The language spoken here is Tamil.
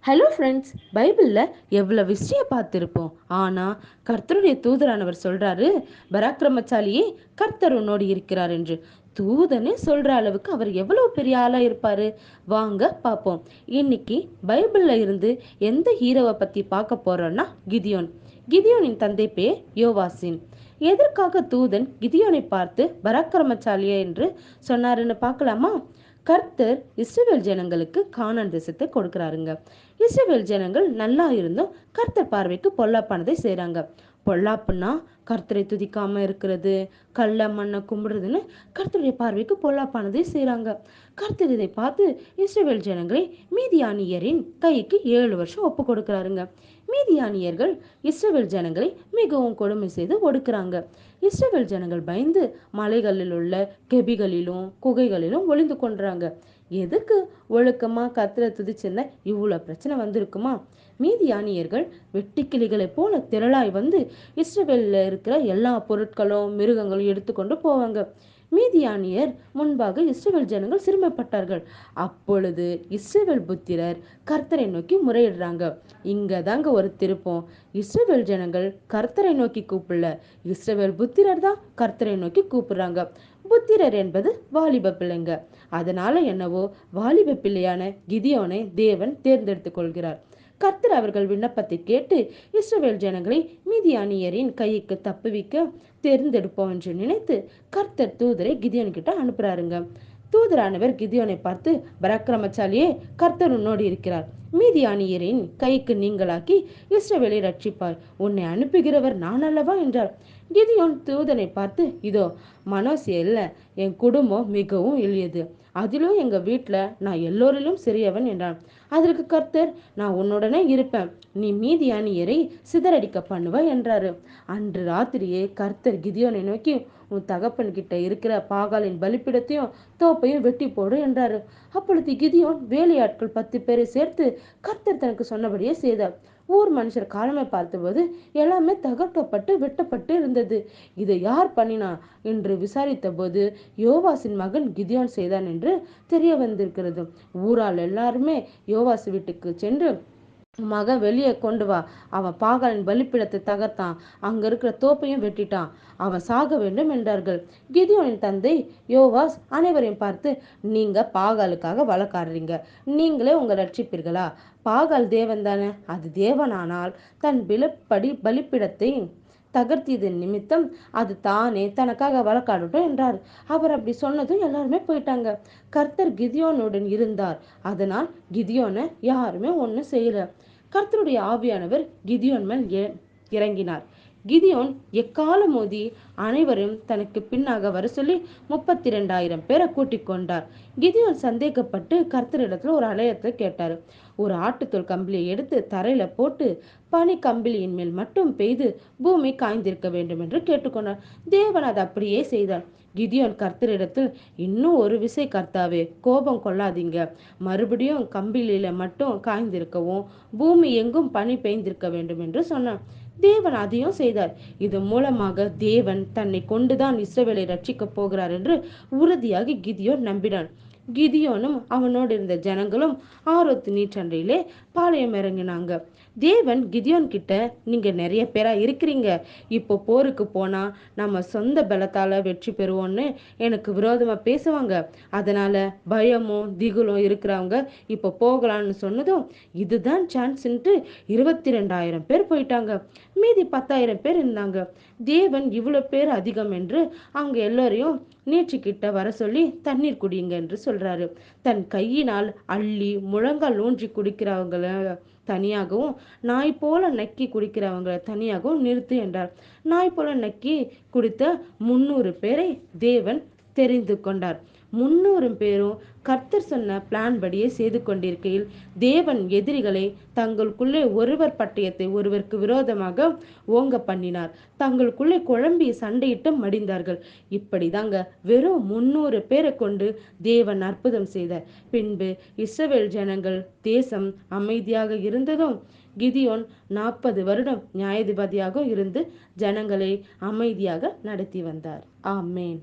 ஹலோ ஃப்ரெண்ட்ஸ், பைபிளில் எவ்வளோ விஷயம் பார்த்துருப்போம். ஆனால் கர்த்தருடைய தூதரானவர் சொல்கிறாரு, பராக்கிரமசாலியே கர்த்தர் உன்னோடு இருக்கிறார் என்று. தூதனே சொல்கிற அளவுக்கு அவர் எவ்வளோ பெரிய ஆளாக இருப்பார். வாங்க பார்ப்போம். இன்னைக்கு பைபிளில் இருந்து எந்த ஹீரோவை பற்றி பார்க்க போகிறோன்னா கிதியோன். கிதியோனின் தந்தை பேர் யோவாசின். எதற்காக தூதன் கிதியோனை பார்த்து பராக்கிரமசாலியே என்று சொன்னாருன்னு பார்க்கலாமா? கர்த்தர் இஸ்ரவேல் ஜனங்களுக்கு கானான் தேசத்தை கொடுக்குறாருங்க. இஸ்ரவேல் ஜனங்கள் நல்லா இருந்தும் கர்த்தர் பார்வைக்கு பொல்லாப்பானதை செய்கிறாங்க. பொல்லாப்புன்னா கர்த்தரை துதிக்காம இருக்கிறது, கள்ள மண்ணை கும்பிடுறதுன்னு கர்த்தருடைய பார்வைக்கு பொல்லாப்பானதை செய்கிறாங்க. கர்த்தர் இதை பார்த்து இஸ்ரவேல் ஜனங்களை மீதியானியரின் கைக்கு 7 வருஷம் ஒப்பு கொடுக்குறாருங்க. மீதியானியர்கள் இஸ்ரவேல் ஜனங்களை மிகவும் கொடுமை செய்து ஒடுக்குறாங்க. இஸ்ரவேல் ஜனங்கள் பயந்து மலைகளில் உள்ள கெபிகளிலும் குகைகளிலும் ஒளிந்து கொண்டுறாங்க. எதுக்கு ஒழுக்கமா கர்த்தரை துதிச்சிருந்தா இவ்வளோ பிரச்சனை வந்திருக்குமா? மீதியானியர்கள் வெட்டுக்கிளிகளை போல திரளாய் வந்து இஸ்ரவேலில் இருக்கிற எல்லா பொருட்களும் மிருகங்களும் எடுத்துக்கொண்டு போவாங்க. மீதியானியர் முன்பாக இஸ்ரவேல் ஜனங்கள் சிறுமைப்பட்டார்கள். அப்பொழுது இஸ்ரவேல் புத்திரர் கர்த்தரை நோக்கி முறையிடுறாங்க. இங்க தாங்க ஒரு திருப்பம். இஸ்ரவேல் ஜனங்கள் கர்த்தரை நோக்கி கூப்பிடல, இஸ்ரவேல் புத்திரர் தான் கர்த்தரை நோக்கி கூப்பிடுறாங்க. புத்திரர் என்பது வாலிப பிள்ளைங்க. அதனால என்னவோ வாலிப பிள்ளையான கிதியோனை தேவன் தேர்ந்தெடுத்து கொள்கிறார். கர்த்தர் அவர்கள் விண்ணப்பத்தை கேட்டு இஸ்ரவேல் ஜனங்களை மீதியானியரின் கைக்கு தப்புவிக்க தேர்ந்தெடுப்போம் என்று நினைத்து கர்த்தர் தூதரை கிதியோன் கிட்ட அனுப்புறாருங்க. தூதரானவர் கிதியோனை பார்த்து, பராக்கிரமசாலியே கர்த்தர் உன்னோடு இருக்கிறார், மீதியானியரின் கைக்கு நீங்களாக்கி இஸ்ரவேலை ரட்சிப்பார், உன்னை அனுப்புகிறவர் நான் அல்லவா என்றார். கிதியோன் தூதனை பார்த்து, இதோ மனோசே இல்லை, என் குடும்பம் மிகவும் எளியது, அதிலும் எங்க வீட்டில் நான் எல்லோரிலும் சிறியவன் என்றான். அதற்கு கர்த்தர், நான் உன்னுடனே இருப்பேன், நீ மீதியானியரை சிதறடிக்க பண்ணுவ என்றாரு. அன்று ராத்திரியே கர்த்தர் கிதியோனை நோக்கி, உன் தகப்பன் கிட்ட இருக்கிற பாகாலின் பலிப்பிடத்தையும் தோப்பையும் வெட்டி போடு என்றாரு. அப்பொழுது கிதியோன் வேலையாட்கள் 10 பேரை சேர்த்து கர்த்தர் தனக்கு சொன்னபடியே செய்தார். ஊர் மனுஷர் காலமை பார்த்தபோது எல்லாமே தகர்க்கப்பட்டு வெட்டப்பட்டு இருந்தது. இதை யார் பண்ணினா என்று விசாரித்த போது யோவாசின் மகன் கிதியோன் செய்தான் என்று தெரிய வந்திருக்கிறது. ஊரால் எல்லாருமே யோவாசு வீட்டுக்கு சென்று, மகன் வெளியே கொண்டு வா, அவன் பாகாலின் பலிப்பிடத்தை தகர்த்தான், அங்க இருக்கிற தோப்பையும் வெட்டிட்டான், அவன் சாக வேண்டும் என்றார்கள். கிதியோனின் தந்தை யோவாஸ் அனைவரையும் பார்த்து, நீங்க பாகாலுக்காக வழக்காடுறீங்க, நீங்களே உங்க ரட்சிப்பீர்களா? பாகால் தேவன் தானே, அது தேவனானால் தன் பலிப்பிடத்தை தகர்த்தியது நிமித்தம் அது தானே தனக்காக வழக்காடட்டும் என்றார். அவர் அப்படி சொன்னதும் எல்லாருமே போயிட்டாங்க. கர்த்தர் கிதியோனுடன் இருந்தார். அதனால் கிதியோனை யாருமே ஒன்றும் செய்யல. கர்த்தருடைய ஆவியானவர் கிதியோன் மேல் இறங்கினார். கிதியோன் எக்காலம் மோதி அனைவரும் தனக்கு பின்னாக வர சொல்லி 32,000 பேரை கூட்டிக் கொண்டார். கிதியோன் சந்தேகப்பட்டு கர்த்தரிடத்துல ஒரு அலையத்தை கேட்டாரு. ஒரு ஆட்டுத்தோல் கம்பிலியை எடுத்து தரையில போட்டு பனி கம்பிலியின் மேல் மட்டும் பெய்து பூமி காய்ந்திருக்க வேண்டும் என்று கேட்டுக்கொண்டார். தேவன் அதை அப்படியே செய்தார். கிதியோன் கர்த்தரிடத்தில், இன்னும் ஒரு விசை கர்த்தாவே, கோபம் கொள்ளாதீங்க, மறுபடியும் கம்பிலியில மட்டும் காய்ந்திருக்கவும் பூமி எங்கும் பனி பெய்ந்திருக்க வேண்டும் என்று சொன்னான். தேவன் அதையும் செய்தார். இது மூலமாக தேவன் தன்னை கொண்டுதான் இஸ்ரவேலை ரட்சிக்கப் போகிறார் என்று உறுதியாக கிதியோன் நம்பினான். கிதியோனும் அவனோடு இருந்த ஜனங்களும் ஆரோத்து நீற்றண்டையிலே பாளையம் இறங்கினாங்க. தேவன் கிதியோன் கிட்ட, நீங்க நிறைய பேரா இருக்கிறீங்க, இப்போ போருக்கு போனா நம்ம சொந்த பலத்தால வெற்றி பெறுவோம்னு எனக்கு விரோதமா பேசுவாங்க, அதனால பயமும் திகுலும் இருக்கிறவங்க இப்போ போகலான்னு சொன்னதும், இதுதான் சான்ஸ்ன்ட்டு 22,000 பேர் போயிட்டாங்க. மீதி 10,000 பேர் இருந்தாங்க. தேவன் இவ்வளவு பேர் அதிகம் என்று அவங்க எல்லோரையும் நீச்சுக்கிட்ட வர சொல்லி தண்ணீர் குடியுங்க என்று சொல்றாரு. தன் கையினால் அள்ளி முழங்கால் ஊன்றி குடிக்கிறவங்கள தனியாகவும் நாய் போல நக்கி குடிக்கிறவங்களை தனியாகவும் நிறுத்து என்றார். நாய் போல நக்கி குடித்த 300 பேரை தேவன் தெரிந்து கொண்டார். 300 பேரும் கர்த்தர் சொன்ன பிளான் படியே செய்து கொண்டிருக்கையில் தேவன் எதிரிகளை தங்களுக்குள்ளே ஒருவர் பட்டயத்தை ஒருவருக்கு விரோதமாக ஓங்க பண்ணினார். தங்களுக்குள்ளே குழம்பி சண்டையிட்டு மடிந்தார்கள். இப்படிதாங்க வெறும் 300 பேரை கொண்டு தேவன் அற்புதம் செய்தார். பின்பு இஸ்ரவேல் ஜனங்கள் தேசம் அமைதியாக இருந்ததும் கிதியோன் 40 வருடம் நியாயாதிபதியாக இருந்து ஜனங்களை அமைதியாக நடத்தி வந்தார். ஆமேன்.